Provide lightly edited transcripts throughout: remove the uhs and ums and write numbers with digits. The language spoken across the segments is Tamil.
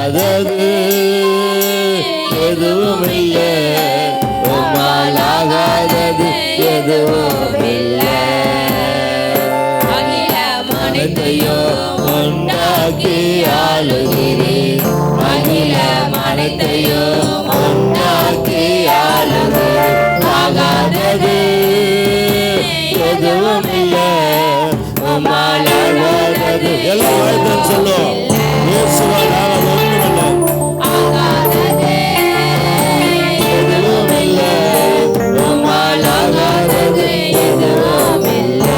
ஆகாதது எதுவும் இல்லை, உம்மால் ஆகாதது எதுவும் இல்லை. அனைத்தையும் உண்டாக்கி ஆளுகிறேன், அகிலம் அனைத்தையும் உண்டாக்கி ஆளுகிறேன். ஆகாதது எதுவும் இல்லை, உம்மால் ஆகாதது. எல்லாம் வாழ்த்து சொல்லும். இயேசுவால் ஆகாதது ஒன்றுமில்லை, எதுவும் இல்லை, உம்மால் ஆகாதது எதுவும் இல்லை.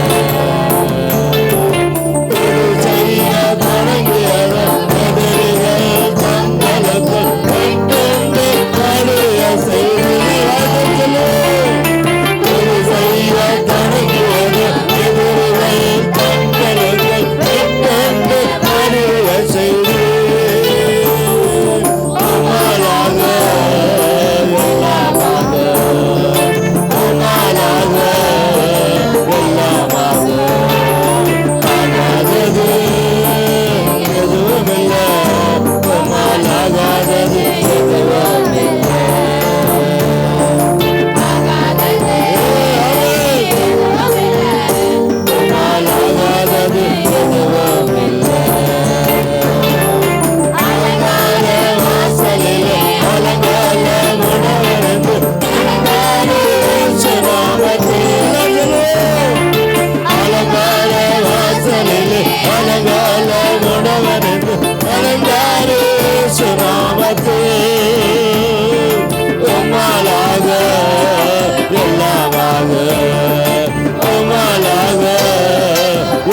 செய்ய தொடங்கியதும் எதிரிகள் தங்களுக்குள் வெட்டுண்டு படைய செய்து செய்ய தொடங்கியதும் எதிரிகள் தங்களுக்குள் வெட்டுண்டு படைய செய்து உம்மாலாக எல்லாமாக, உம்மாலாக எல்லாமாக. ஆகாதது எதுவும் இல்லை, உம்மால் ஆகாதது எதுவும் இல்லை. உம்மால் ஆகாதது எதுவும் இல்லை. அலங்கார வாசலிலே அலங்கார உணவருந்து அலங்கார நாமத்தில் அலங்கார வாசலிலே அலங்கார உணவருந்து அலங்கார நாமத்தில் உம்மாலாக எல்லாமாக, உம்மாலாக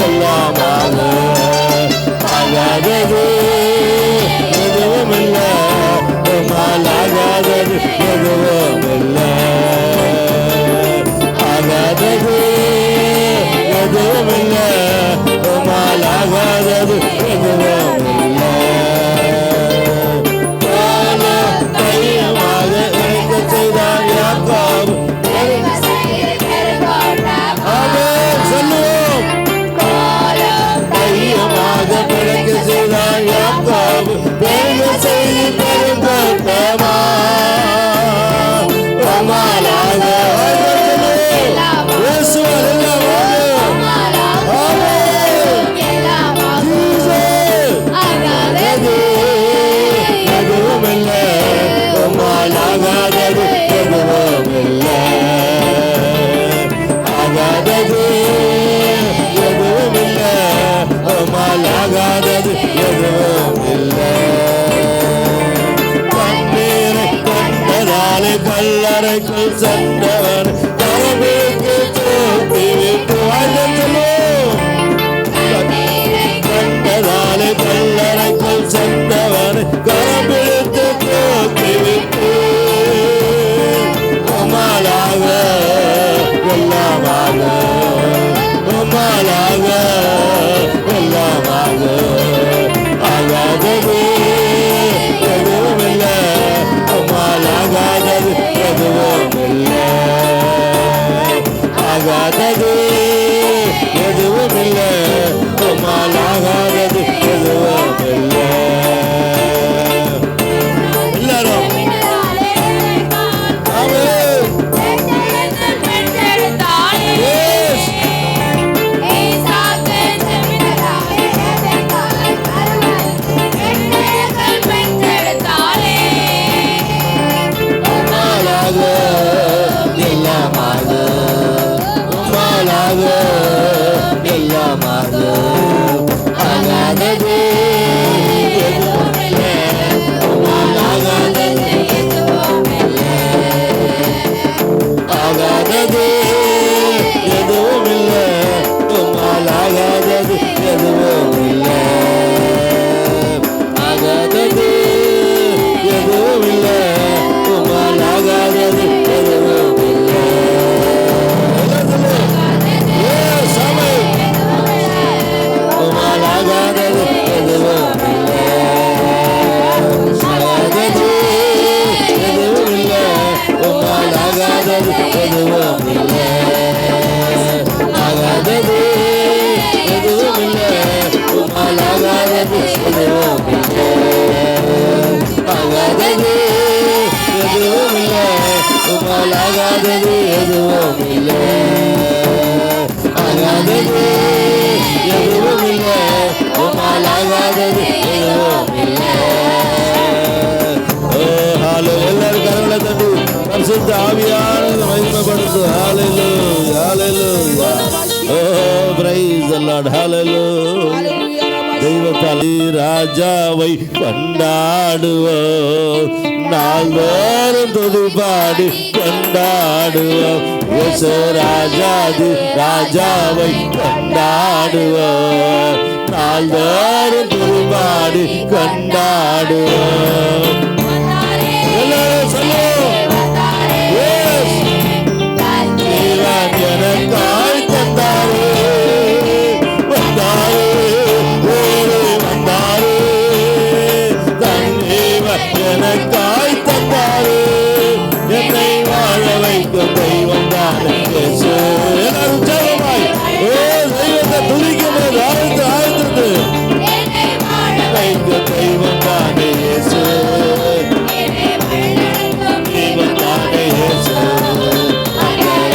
எல்லாமாக. ஆகாதது எதுவும் இல்லை, உம்மால் ஆகாதது எதுவும் இல்லை. ஆகாதது எதுவும் இல்லை, உம்மால் ஆகாதது எதுவும் இல்லை. தைரியமாக இணைக்க செய்தார் யாக்கோபு. ஆமென் சொல்லுவோம். தைரியமாக பிழைக்க செய்தார் யாக்கோபு, பெருக செய்து பெருங்கோட்டமா உம்மாலாக. இயேசுவால் எல்லாமாக. ஆமென். ஜீசஸ். ஆகாதது எதுவும் இல்லை, உம்மால் ஆகாதது எதுவும் இல்லை. ஆகாதது எதுவும் இல்லை, உம்மால் ஆகாதது எதுவும் இல்லை. கண்ணீரை கண்டதாலே கல்லறைக்குள் சென்றவர் கரவிக்கு தூக்கிவிட்டு வாழ்ந்தோம். கண்டதாலே கல்லறைக்குள் சென்றவர் கரபிடித்து தூக்கிவிட்டு உம்மாலாக எல்லாமாக, உம்மாலாக எல்லாமாக. ஆகாதது எதுவும் இல்லை, உம்மால் ஆகாதது எதுவும் இல்லை. ஆகாதது எதுவும் இல்லை, உம்மால் ஆகாதது எதுவும் இல்லை. எல்லாரும் ஆமென். Yes. உம்மாலாக எல்லாமாக, உம்மாலாக ஆகாதது எதுவும் இல்லை, ஆகாதது எதுவும் இல்லை, உம்மால் ஆகாதது எதுவும் இல்லை. ஓ ஹalleluya, எல்லாரும் கரங்களை தட்டி பரிசுத்த ஆவியானவரை மகிமைப்படுத்து. ஹalleluya, ஹalleluya. ஓ praise the Lord, hallelujah. தெய்வத்தால் ராஜாவை கொண்டாடுவோம், நாள்தோறும் துதிபாடி கொண்டாடுவோம். இயேசு ராஜாதி ராஜாவை கொண்டாடுவோம், நாள்தோறும் துதிபாடி கொண்டாடுவோம். எல்லாரும் சொல்லுவோம், தேவன் எனக்காய் தந்தாரே, வந்தாரே, வந்தாரே, தன் தேவன் எனக்காய் தந்தாரே, என்னை வாழ வைக்கும் தெய்வம் தானே இயேசு. எல்லாரும் உற்சாகமாய் தெய்வத்தை துதிக்கும் போது ஆழ்ந்து வைக்கும் தெய்வம் தானே இயேசு, தெய்வம் தானே இயேசு.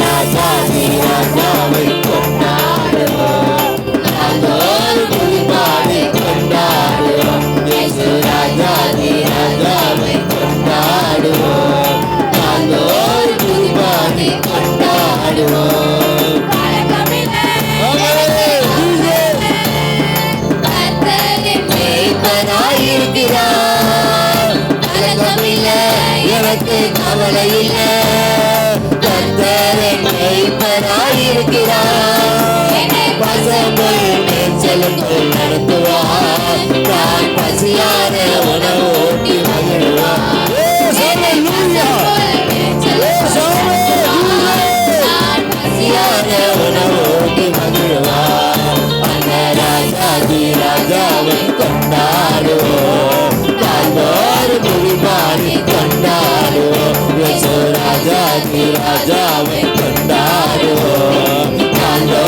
ராஜாதி ராஜாவை கொண்டாடுவோம், நாள்தோறும் துதிபாடி கொண்டாடுவோம். இயேசு ராஜாதி ராஜாவை கொண்டாடுவோம், நாள்தோறும் துதிபாடி கொண்டாடுவோம். மேய்ப்பனாயிருக்கிறார், கலக்கமில்லை, எனக்கு கவலை இல்லை. கர்த்தர் மேய்ப்பனாயிருக்கிறார், பசும்புல் மேய்ச்சலுக்குள் நடத்துவார், நான் பசியான உணவு ஊட்டி மகிழ்வார். பசியான உணவு ஊட்டி மகிழ்வார். அந்த ராஜாதி ராஜாவை கொண்டாடுவோம், நாள்தோறும் துதிபாடி கொண்டாடுவோம். இயேசு ராஜாதி ராஜாவை கொண்டாடுவோம், நாள்தோறும்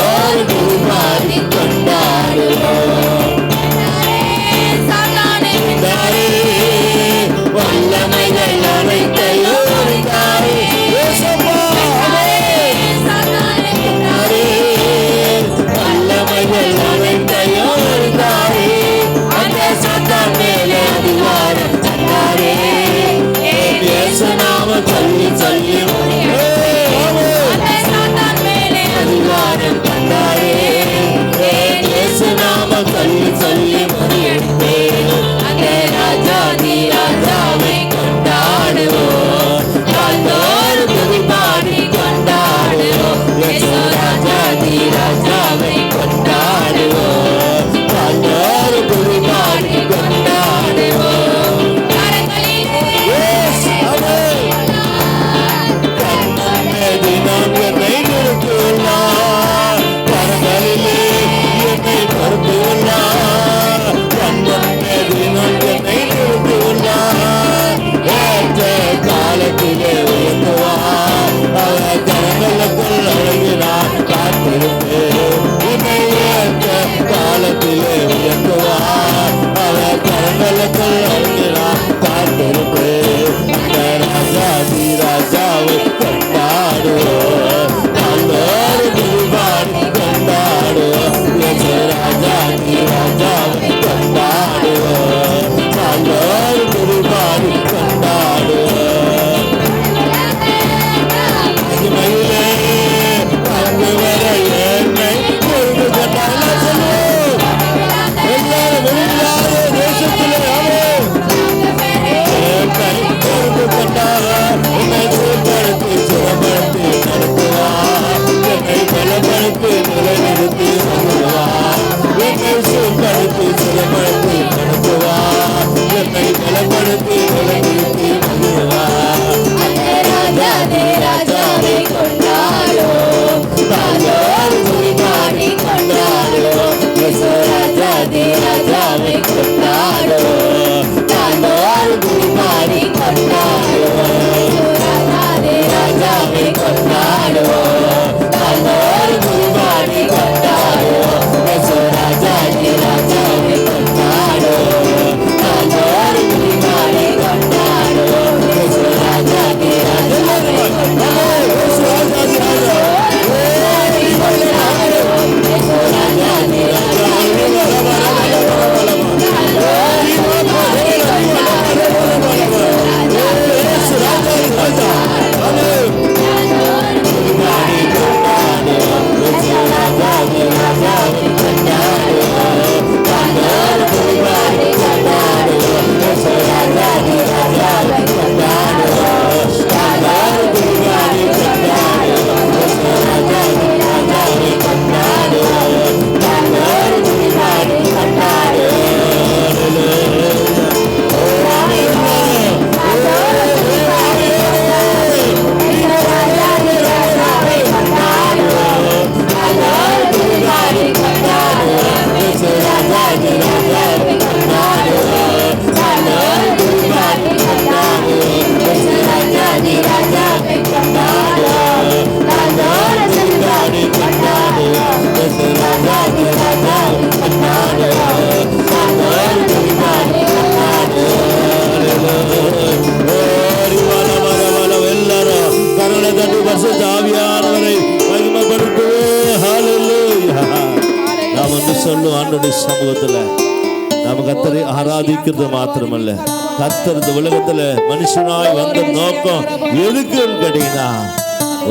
ஆராதிக்கிறது மாத்திரமல்ல, கர்த்தர் இந்த உலகத்துல மனுஷனாய் வந்த நோக்கம் எதுக்குன்னு கேட்டீங்கன்னா,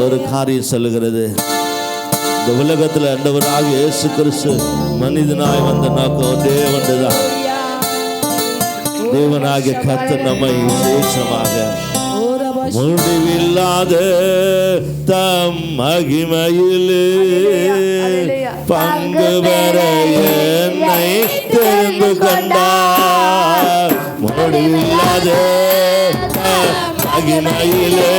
ஒரு காரியம் சொல்லுகிறது. இந்த உலகத்துல ஆண்டவராகிய இயேசு கிறிஸ்து மனிதனாய் வந்த நோக்கம் ஒன்றே ஒன்றுதான். தேவனாகிய கர்த்தர் நம்மை விசேஷமாக முடிவில்லாத தம் மகிமையிலே பங்கு பெற என்னை தெரிந்து கொண்டார். முடிவில்லாத மகிமையிலே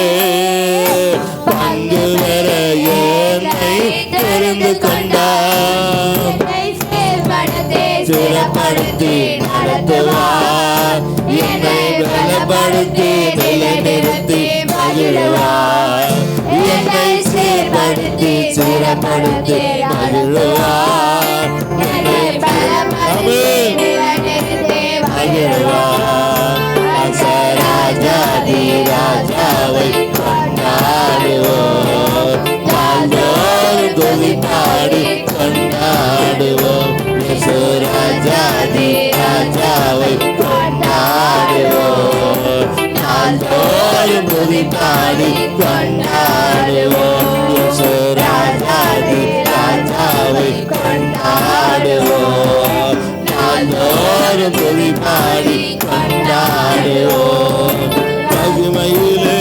பங்கு பெற என்னை தெரிந்து கொண்டார். சிறப்படுத்தி நடத்துவார், என்னை பலப்படுத்தி நிலைநிறுத்தி மகிழ்வார். என்னை சீர்படுத்தி சிறப்படுத்தி மகிழ்வார். என்னை பலப்படுத்தி நிலைநிறுத்தி மகிழ்வார். ராஜாதி ராஜாவை கொண்டாடுவோம், நாள்தோறும் துதி பாடி கொண்டாடுவோம். ராஜாதி ராஜாவை கொண்டாடுவோம், நாள்தோறும் துதி பாடி கொண்டாடுவோம். ராஜாதி ராஜாவை கொண்டாடுவோம், நாள்தோறும் துதி பாடி கொண்டாடுவோம். மகிமையிலே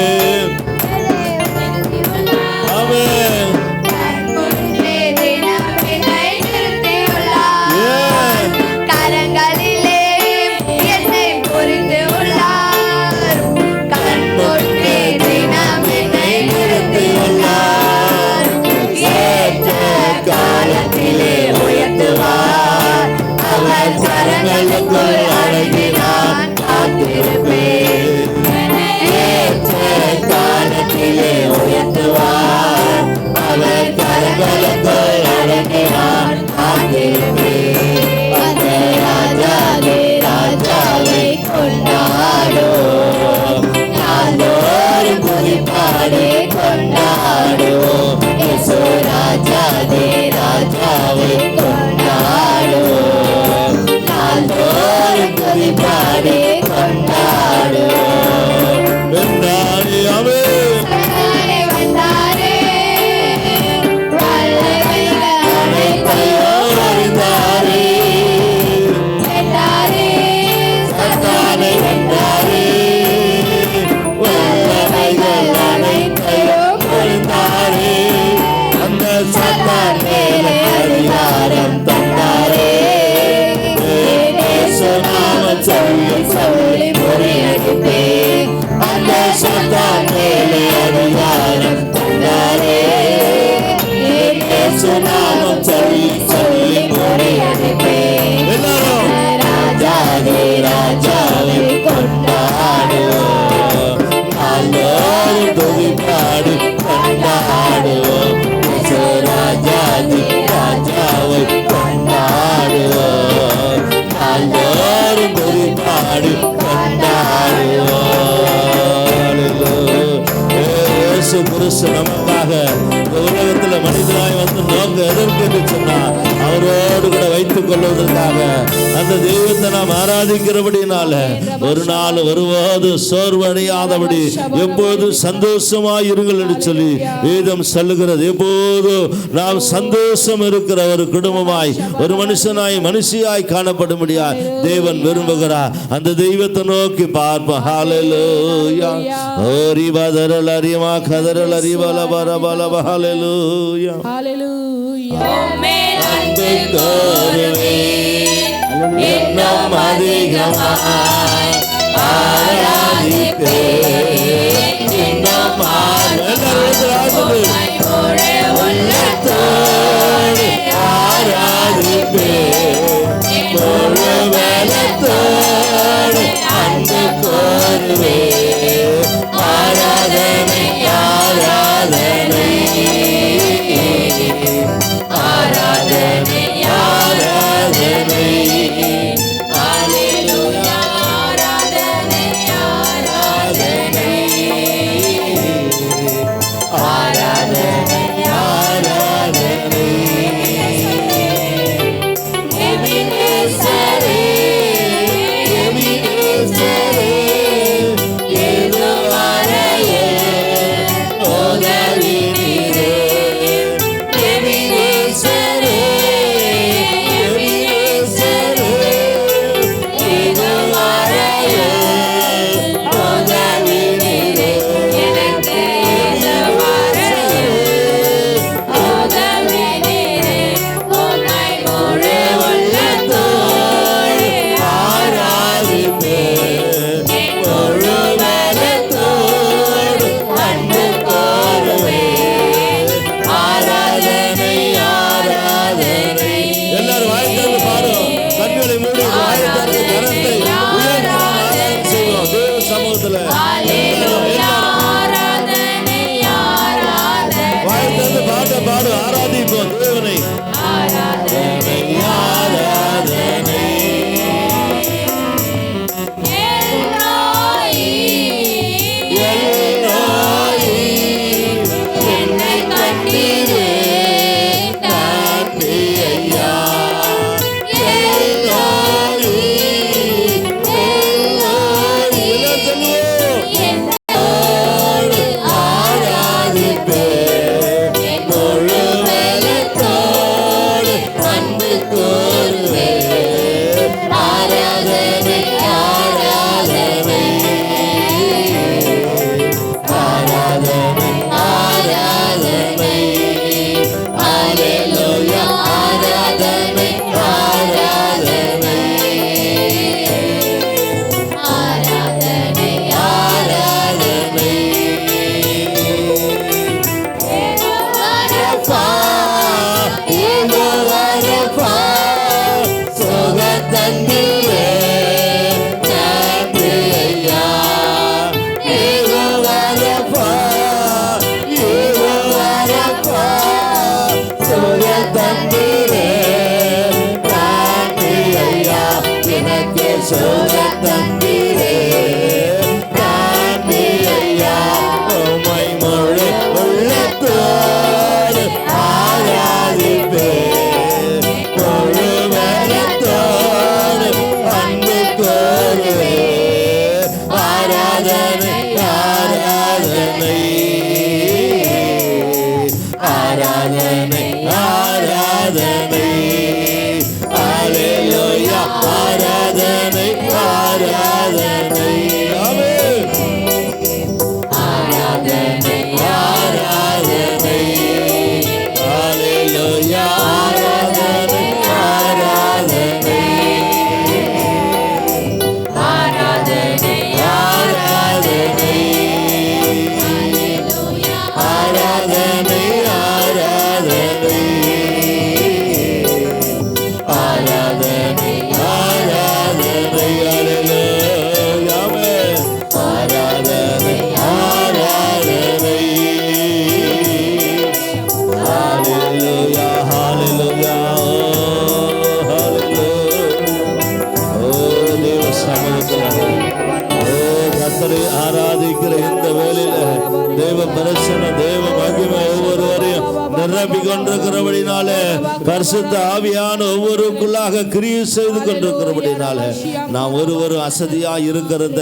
நமக்காக உலகத்துல மனிதனாய் வந்து நோக்க எதற்கு என்று சொன்னார், அவரோடு கூட வைத்துக் கொள்வதற்காக. அந்த தெய்வத்தை நாம் ஆராதிக்கிறபடினால ஒரு நாள் ஒருபோது சோர்வடையாதபடி எப்போது சந்தோஷமாய் இருங்கள் என்று சொல்லி வேதம் சொல்லுகிறது. எப்போது நாம் சந்தோஷம் இருக்கிற ஒரு குடும்பமாய், ஒரு மனுஷனாய் மனுஷியாய் காணப்படும்படியாய் தேவன் விரும்புகிறார். அந்த தெய்வத்தை நோக்கி பார்ப்போம். ஹல்லேலூயா. ஓரி பதரல் அரிமா கதரல் அரிபல பரபல ஹல்லேலூயா. ஹல்லேலூயா. அன்பு கோருவே இன்னும் அதிகமாய் ஆராதிப்பே, இன்னும் உள்ளத்தோடு ஆராதிப்பே, முழு பலத்தோடு அன்பு கோருவே. ஆராதனை ஆராதனை ஆராதனை ஆராதனை. ஹல்லேலூயா. ஆராதனை ஆராதனை ஆராதனை ஆராதனை. எபினேசரே ஆராதனை ஆராதனை ஆராதனை ஆராதனை அல்லேலூயா ஆராதனை ஆராதனை ஆராதனை ஆராதனை அல்லேலூயா ஆராதனை ஆராதனை ஆராதனை ஆராதனை ஆராதனை ஆராதனை ஆராதனை ஆராதனை ஆராதனை ஹல்லேலூயா ஹல்லேலூயா தேவ சமூகத்தில் கர்த்தரை ஆராதிக்கிற இந்த வேளையில தேவ பிரசன்ன தேவ மகிமை ஒவ்வொருவரையும் நிரப்பி கொண்டிருக்கிறபடினால பரிசுத்த ஆவியான ஒவ்வொருக்குள்ளாக கிரியை செய்து கொண்டிருக்கிறபடினால நாம் ஒருவரும் அசதியா இருக்கிறத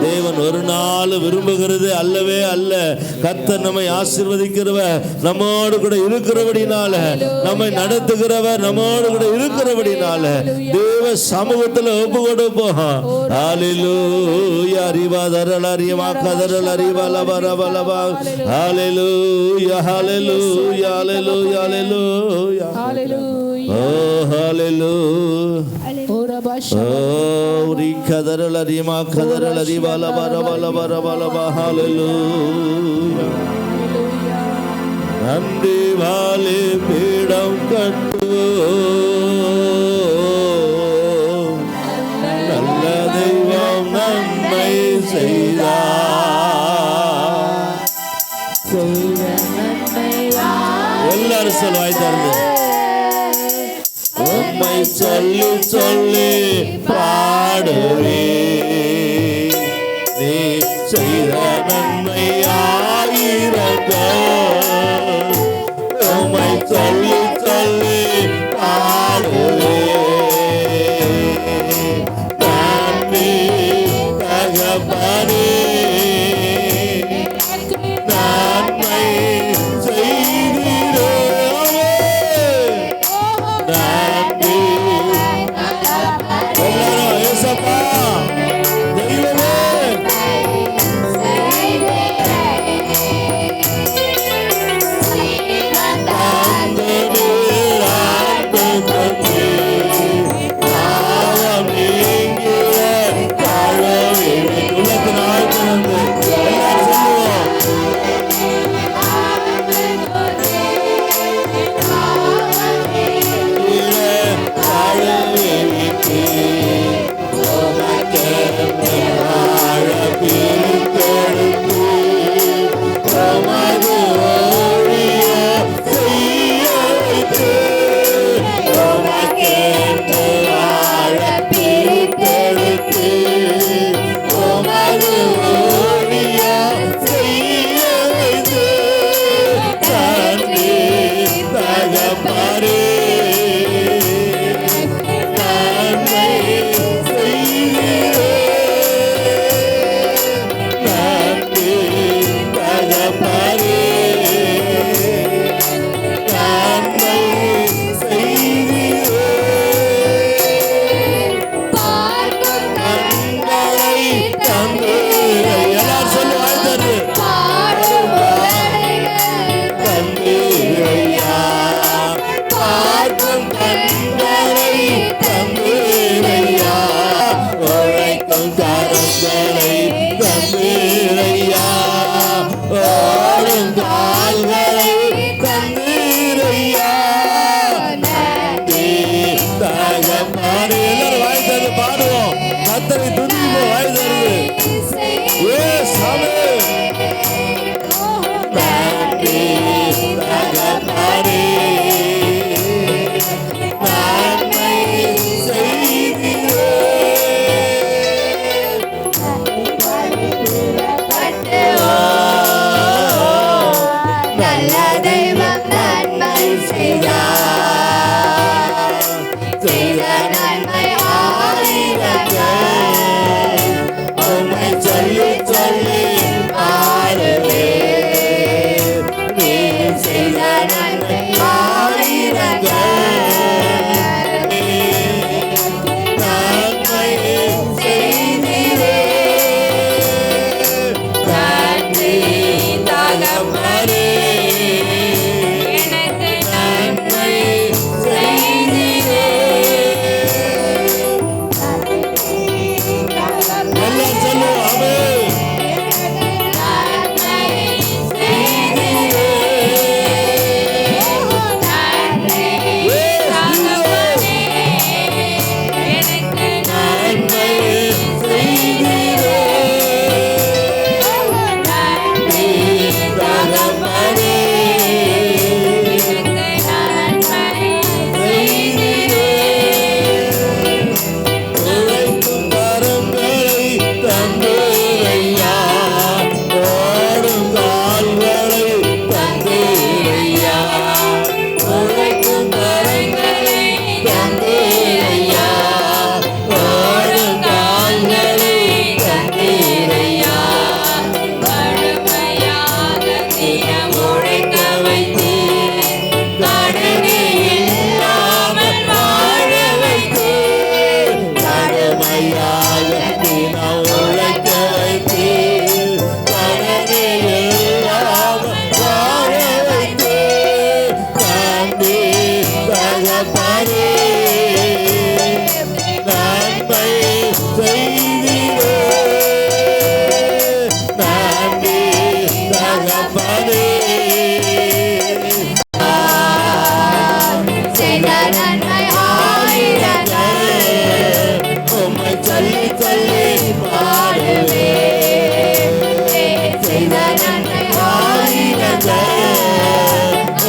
தேவன் ஒரு நாள் விரும்புகிறது அல்லவே அல்ல. கர்த்தர் நம்மை ஆசீர்வதிக்கிறவர் நம்மோடு கூட இருக்கிறபடினால, நம்மை நடத்துகிறவர் நம்மோடு கூட இருக்கிறபடினால தேவ சமூகத்தில் ஒப்பு கொடுப்போம். ஹல்லேலூயா ரிவாதரல ரிமாகதரல ரிவலபரபலபா ஹல்லேலூயா ஹல்லேலூயா ஹல்லேலூயா ஹல்லேலூயா ஹல்லேலூயா ஓ ஹல்லேலூயா ஓ ரபாஷா ஓ ரிகதரல ரிமாகதரல ரிவலபரபலபரபலபா ஹல்லேலூயா நந்தி வாலே பீடம் கட்டு நல்ல தெய்வம் நன்மை செய்தார். எல்லாரும் சொல்வாய் தந்து உம்மை சொல்லி சொல்லி பாடுவே நீ செய்த நன்மை ஆயிரங்கள் உம்மை சொல்லி சொல்லி பாடுவே நன்றி தகப்பனே நன்மை செய்தீரே நன்றி எல்லாரும் ஏசப்பா தெய்வமே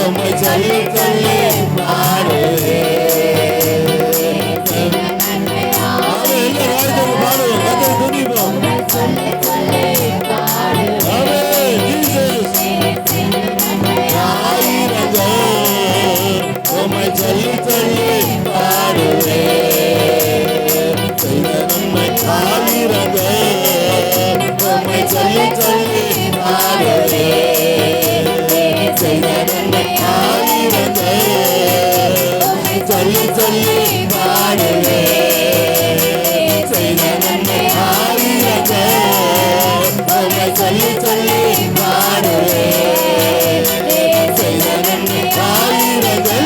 உம்மை சொல்லி சொல்லி பாடுவேன். பாடுவோம், கத்தரை துதிப்போம். உம்மை சொல்லி சொல்லி பாடுவேன். செய்த நன்மை ஆயிரங்கள் உம்மை சொல்லி சொல்லி பாடுவேன். செய்த நன்மை ஆயிரங்கள் சொல்லி சொல்லி பாடுவேன். செய்த நன்மை ஆயிரங்கள் உம்மை சொல்லி சொல்லி பாடுவேன். செய்த நன்மை ஆயிரங்கள்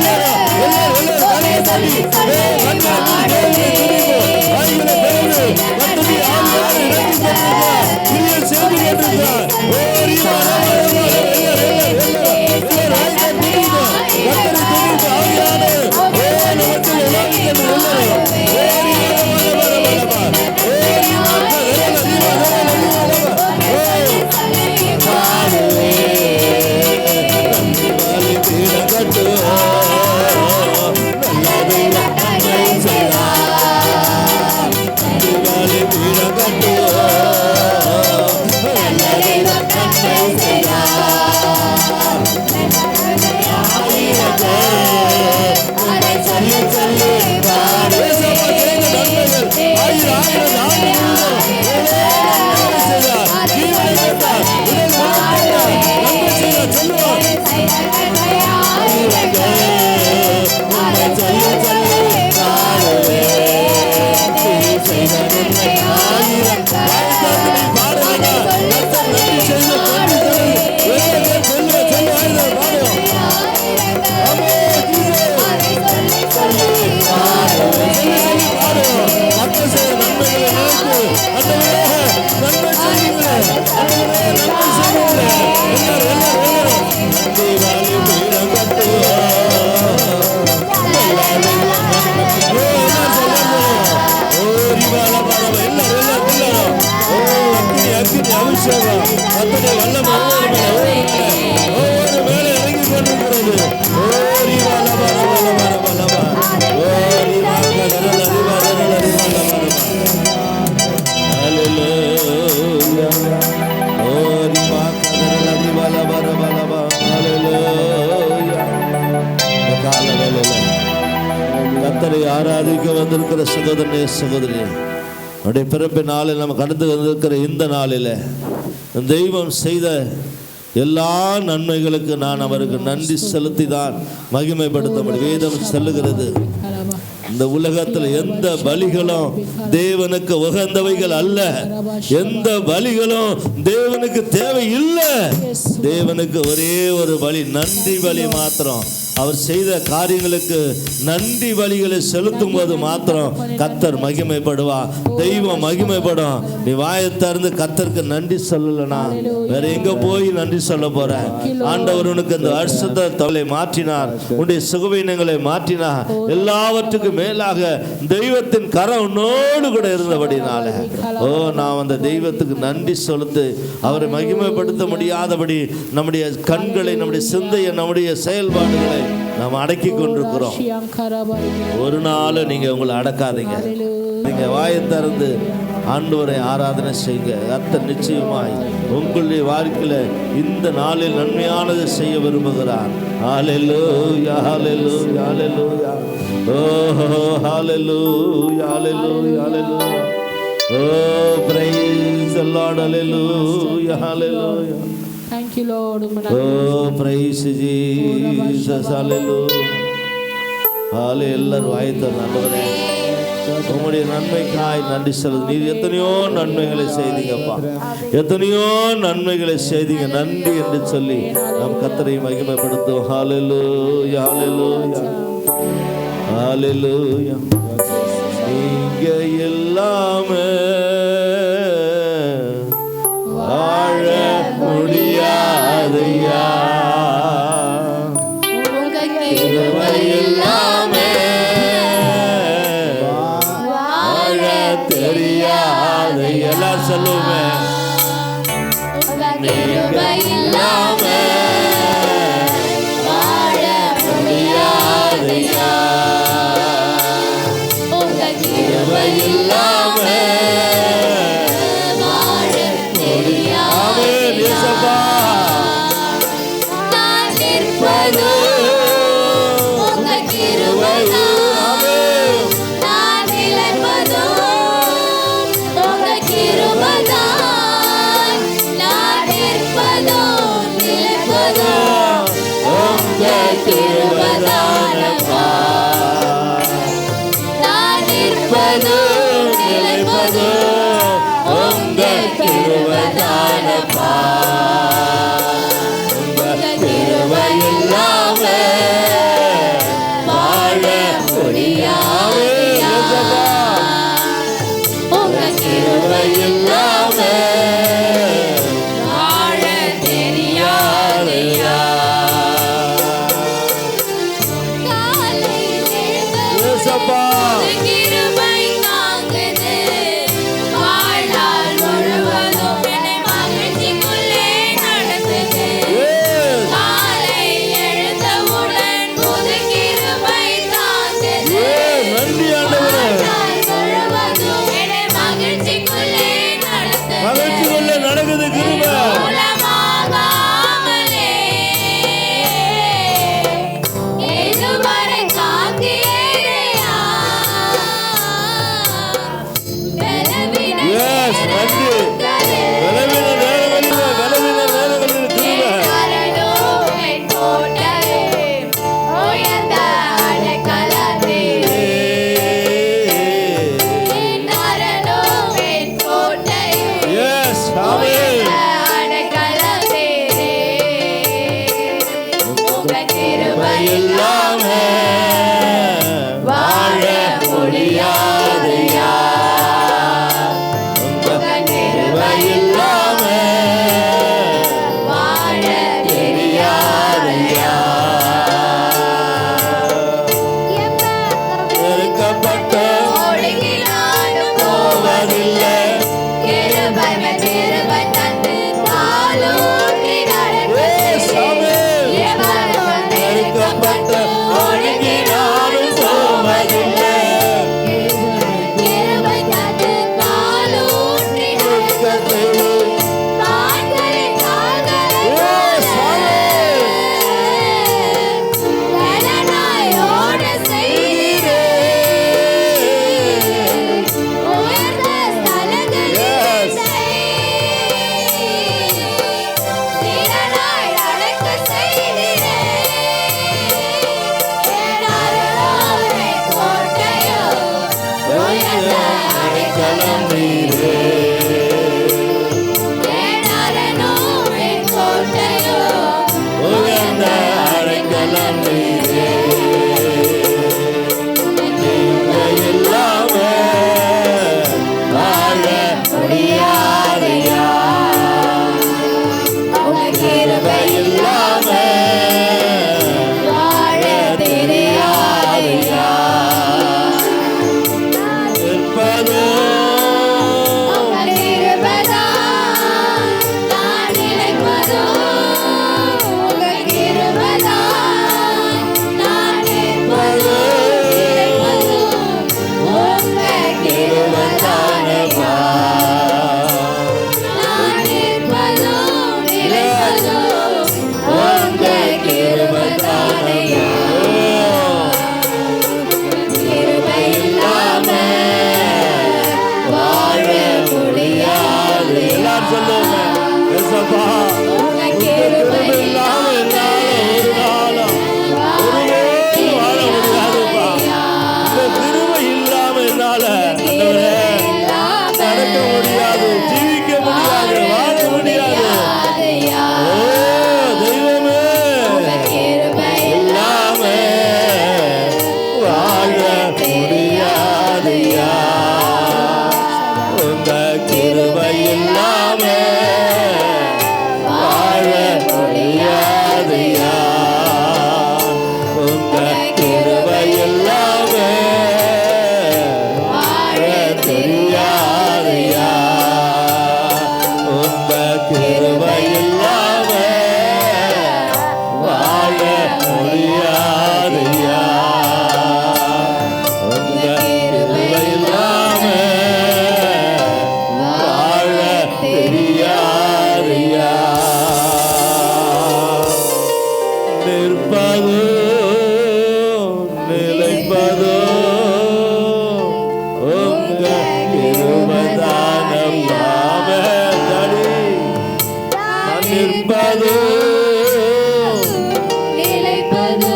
ஆராதிக்க வந்திருக்கிற சகோதரனே சகோதரியே, அவருடைய பிறப்பு நாளில் நம்ம கடந்து வந்திருக்கிற இந்த நாளில் தெய்வம் செய்த எல்லா நன்மைகளுக்கு நான் அவருக்கு நன்றி செலுத்தி தான் மகிமைப்படுத்த முடியும். வேதம் சொல்லுகிறது, இந்த உலகத்தில் எந்த பலிகளும் தேவனுக்கு உகந்தவைகள் அல்ல, எந்த பலிகளும் தேவனுக்கு தேவை இல்லை. தேவனுக்கு ஒரே ஒரு பலி, நன்றி பலி மாத்திரம். அவர் செய்த காரியங்களுக்கு நன்றி பலிகளை செலுத்தும் போது மாத்திரம் கர்த்தர் மகிமைப்படுவார், தெய்வம் மகிமைப்படும். நீ வாயை திறந்து கர்த்தருக்கு நன்றி சொல்லலனா வேற எங்க போய் நன்றி சொல்ல போற? ஆண்டவர் உனக்கு இந்த வருஷத்தை தொலை மாற்றினார், உன்னுடைய சுகவீனங்களை மாற்றினார். எல்லாவற்றுக்கும் மேலாக தெய்வத்தின் கரம் உன்னோடு கூட இருந்தபடினால நாம் அந்த தெய்வத்துக்கு நன்றி செலுத்து அவரை மகிமைப்படுத்த முடியாதபடி நம்முடைய கண்களை, நம்முடைய சிந்தையை, நம்முடைய செயல்பாடுகளை நாம் அடக்கி கொண்டிருக்கிறோம். ஒரு நாள் நீங்க உங்களை அடக்காதீங்க. நீங்க வாயை திறந்து ஆண்டவரை ஆராதனை செய்யுங்க. கர்த்தர் நிச்சயமாய் உங்களுடைய வாழ்க்கையில இந்த நாளில் நன்மையானது செய்ய விரும்புகிறார். ஹல்லேலூயா, ஹல்லேலூயா, ஹல்லேலூயா. ஓ ஹல்லேலூயா, ஹல்லேலூயா, ஹல்லேலூயா. ஓ praise the Lord, hallelujah, hallelujah. Thank you Lord. Oh praise Jesus, hallelujah. ஹalleluya. எல்லாரும் வாய்த்த நல்லவரே, உம்முடைய நன்மைக்காய் நன்றி செலுத்து. நீர் எத்தனையோ நன்மைகளை செய்தீங்கப்பா, எத்தனையோ நன்மைகளை செய்தீங்க. நன்றி என்று சொல்லி நாம் கர்த்தரை மகிமைப்படுத்துவோம். ஹalleluya, hallelujah, hallelujah. நீங்க எல்லாமே வாழ முடியாதையா, கிருபை எல்லாமே வாழ தெரியாதை. எல்லாரும் சொல்லுவோமே, கிருபை எல்லாமே ஆமென் இயேசப்பா. நான் நிற்பது உங்க கிருபைதான். நான் நிலைப்பது உங்க கிருபைதான். நான் நிற்பது நிலைப்பது உங்க கிருபைதானப்பா. நான் நிற்பது நிலைப்பது உங்க கிருபைதானப்பா. உங்க கிருபை இல்லாம வாழ முடியாதையா. உங்க கிருபை இல்லாம வாழ தெரியாதையா. காலையில் இயேசப்பா. எழுந்து கிருபை தாங்குது. வாழ்நாள் முழுவதும் என்னை மகிழ்ச்சிக்குள்ளே நடத்துது. காலை எழுந்தவுடன் புது கிருபை தாங்குது. நன்றி ஆண்டவரே. வாழ்நாள் முழுவதும் என்னை மகிழ்ச்சிக்குள்ளே நடத்துது. மகிழ்ச்சிக்குள்ள நடக்குது கிருபை. மூலமாகாமலே இதுவரை காத்தீரையா. பலவீன Yes, நன்றி. நேரங்களில் பலவீன நேரங்களில் கிருபை. என் கோட்டையே, உயர்ந்த அடைக்கலமே. என் அரணும் என் கோட்டையே, Yes, ஆமென். உயர்ந்த அடைக்கலமே. உங்க கிருபை இல்லாம வாழ முடியாதையா. உங்க கிருபை இல்லாம வாழ தெரியாதையா. வெறுக்கப்பட்ட ஒழுங்கினாலும் போவதில்லை. கிருபை மேல் கிருபை தந்து காலூன்றி நடக்க Yes, ஆமென். வெறுக்கப்பட்ட ஒழுங்கினாலும் போவதில்லை. கிருபை தந்து காலூன்றி நடக்க கால்களை கால்களை Yes, ஆமென். கடனாயோட செய்தீரே. உயர்ந்த ஸ்தலங்களில் Yes. திறனாய் நடக்க செய்தீரே. என் அருளால் என் கோட்டையோ, உயர்ந்த அடைக்கலம் நீரே. என் அரணும் என் கோட்டையோ, உயர்ந்த அடைக்கலம் நீரே. கிருபை இல்லாம வாழ முடியாதையா. உங்க கிருபை இல்லாம வாழ தெரியாதையா. இருப்பது உங்க கிருபைதான். நான் நிலைப்பதோ உங்க கிருபைதான். நான் நிற்பதோ நிலைப்பதோ உங்க கிருபைதானப்பா. நான் நிற்பதோ நிலைப்பதோ உங்க கிருபைதானையா. கிருபை இல்லாம வாழ முடியாது. எல்லாரும் சொல்லுவோங்க. ஏசப்பா, உங்க கிருபை இல்லாம என்னால ஒரு நாளும் ஒருபோதும் வாழ முடியாதுப்பா. இந்த கிருபை இல்லாம என்னால ஆண்டவரே நடக்க முடியாது, ஜீவிக்க முடியாது, வாழ முடியாது. ஓ தெய்வமே, இல்லாம வாழ முடியாதையா. உங்க கிருபை இல்லாம வாழ நிற்பது நிலைப்பது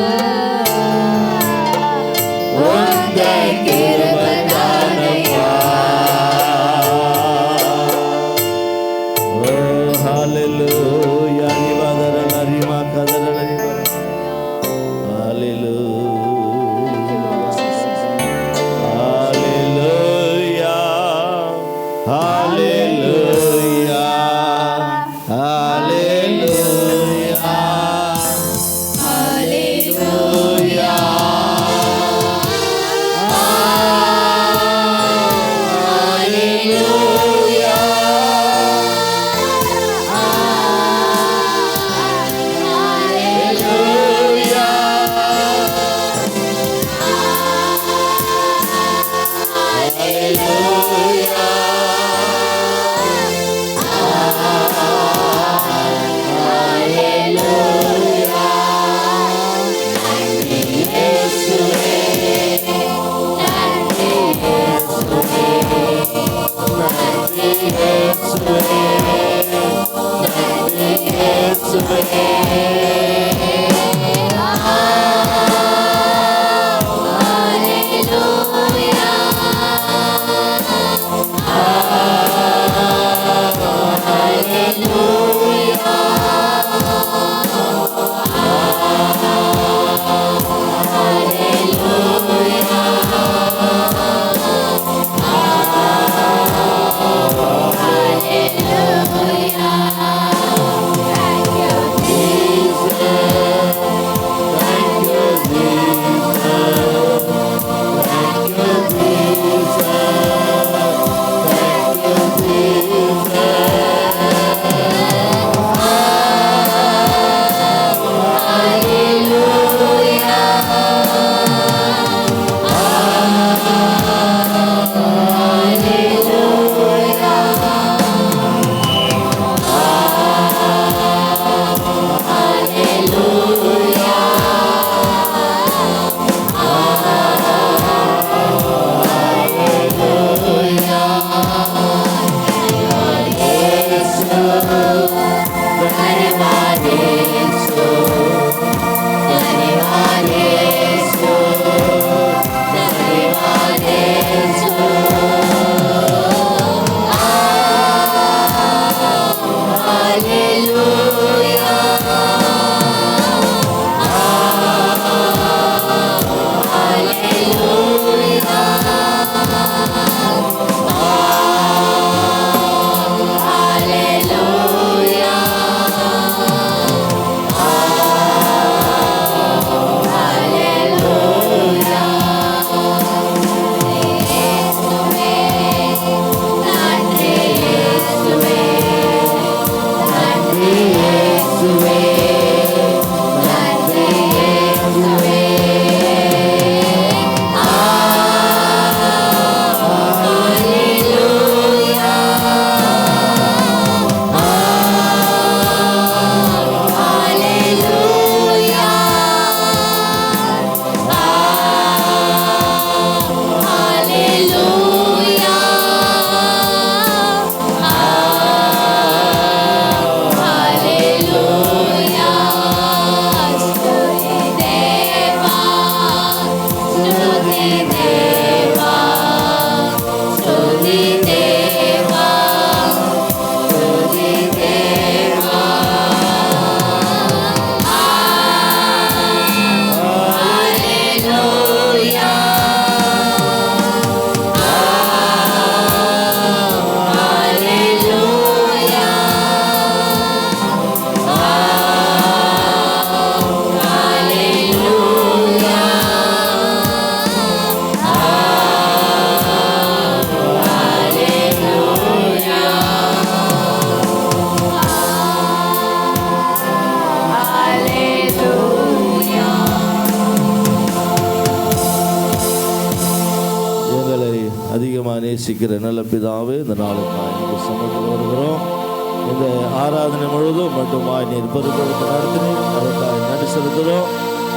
உந்தன் கிருபைதானையா. Oh, hallelujah. Ribadara narima kadara narima. Hallelujah. Hallelujah. Hallelujah. Hallelujah. Hallelujah. அதிகமாக நேசிக்கிற நல்ல பிதாவே, இந்த நாளுக்காக எங்கள் சமூகத்தில் வருகிறோம். இந்த ஆராதனை முழுவதும் மட்டுமாய் நீர் பொறுப்பெடுத்து நடத்தினீர், அதற்காக நன்றி செலுத்துகிறோம்.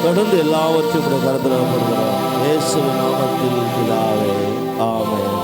தொடர்ந்து எல்லாவற்றையும் கூட கருத்தில் வருகிறோம். இயேசுவின் நாமத்தில் பிதாவே, ஆமென்.